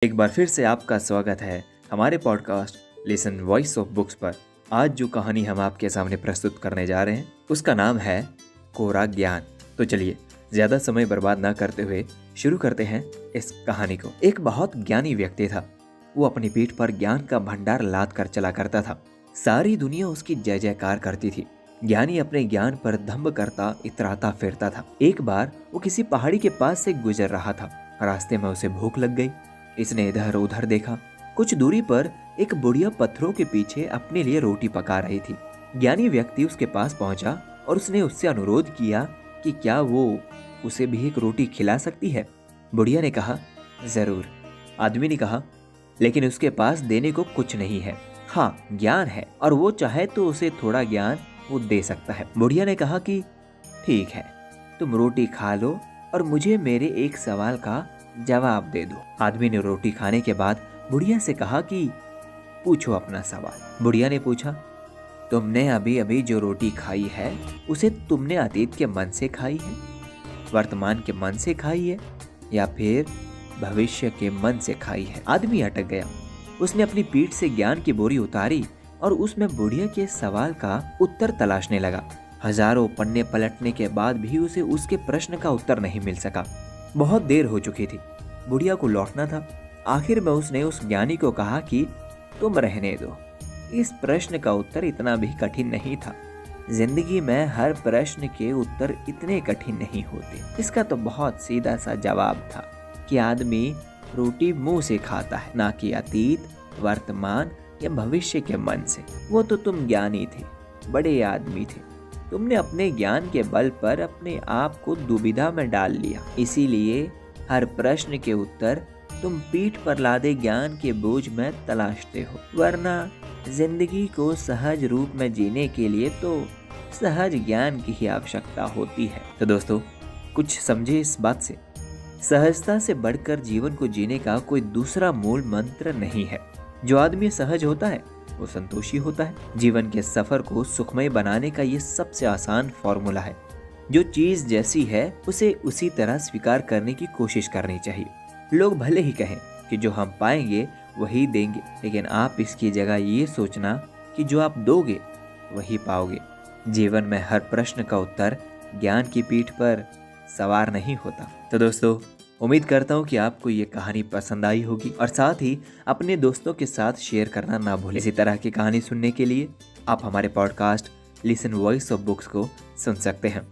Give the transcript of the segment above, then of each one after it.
एक बार फिर से आपका स्वागत है हमारे podcast listen voice of books पर। आज जो कहानी हम आपके सामने प्रस्तुत करने जा रहे हैं उसका नाम है कोरा ज्ञान। तो चलिए ज्यादा समय बर्बाद ना करते हुए शुरू करते हैं इस कहानी को। एक बहुत ज्ञानी व्यक्ति था। वो अपनी पीठ पर ज्ञान का भंडार लाद कर चला करता था। सारी दुनिया उसकी जय जयकार करती थी। ज्ञानी अपने ज्ञान पर दंभ करता इतराता फिरता था। एक बार वो किसी पहाड़ी के पास से गुजर रहा था। रास्ते में उसे भूख लग गई। इसने इधर उधर देखा। कुछ दूरी पर एक बुढ़िया पत्थरों के पीछे अपने लिए रोटी पका रही थी। ज्ञानी व्यक्ति उसके पास पहुंचा और उसने उससे अनुरोध किया कि क्या वो उसे भी एक रोटी खिला सकती है। बुढ़िया ने कहा, जरूर। आदमी ने कहा, लेकिन उसके पास देने को कुछ नहीं है। हाँ, ज्ञान है और वो चाहे तो उसे थोड़ा ज्ञान वो दे सकता है। बुढ़िया ने कहा कि ठीक है, तुम रोटी खा लो और मुझे मेरे एक सवाल का जवाब दे दो। आदमी ने रोटी खाने के बाद बुढ़िया से कहा कि पूछो अपना सवाल। बुढ़िया ने पूछा, तुमने अभी अभी जो रोटी खाई है उसे तुमने अतीत के मन से खाई है, वर्तमान के मन से खाई है या फिर भविष्य के मन से खाई है? आदमी अटक गया। उसने अपनी पीठ से ज्ञान की बोरी उतारी और उसमें बुढ़िया के सवाल का उत्तर तलाशने लगा। हजारों पन्ने पलटने के बाद भी उसे उसके प्रश्न का उत्तर नहीं मिल सका। बहुत देर हो चुकी थी। बुढ़िया को लौटना था। आखिर में उसने उस ज्ञानी को कहा कि तुम रहने दो, इस प्रश्न का उत्तर इतना भी कठिन नहीं था। जिंदगी में हर प्रश्न के उत्तर इतने कठिन नहीं होते। इसका तो बहुत सीधा सा जवाब था कि आदमी रोटी मुंह से खाता है, ना कि अतीत, वर्तमान या भविष्य के मन से। वो तो तुम ज्ञानी थे, बड़े आदमी थे। तुमने अपने ज्ञान के बल पर अपने आप को दुविधा में डाल लिया। इसीलिए हर प्रश्न के उत्तर तुम पीठ पर लादे ज्ञान के बोझ में तलाशते हो। वरना जिंदगी को सहज रूप में जीने के लिए तो सहज ज्ञान की ही आवश्यकता होती है। तो दोस्तों, कुछ समझे इस बात से। सहजता से बढ़कर जीवन को जीने का कोई दूसरा मूल मंत्र नहीं है। जो आदमी सहज होता है वो संतोषी होता है। जीवन के सफर को सुखमय बनाने का ये सबसे आसान फॉर्मूला है। जो चीज जैसी है उसे उसी तरह स्वीकार करने की कोशिश करनी चाहिए। लोग भले ही कहें कि जो हम पाएंगे वही देंगे, लेकिन आप इसकी जगह ये सोचना कि जो आप दोगे वही पाओगे। जीवन में हर प्रश्न का उत्तर ज्ञान की पीठ पर सवार नहीं होता। तो दोस्तों, उम्मीद करता हूँ कि आपको ये कहानी पसंद आई होगी और साथ ही अपने दोस्तों के साथ शेयर करना ना भूलें। इसी तरह की कहानी सुनने के लिए आप हमारे podcast listen voice of books को सुन सकते हैं।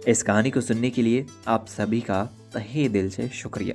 इस कहानी को सुनने के लिए आप सभी का तहे दिल से शुक्रिया।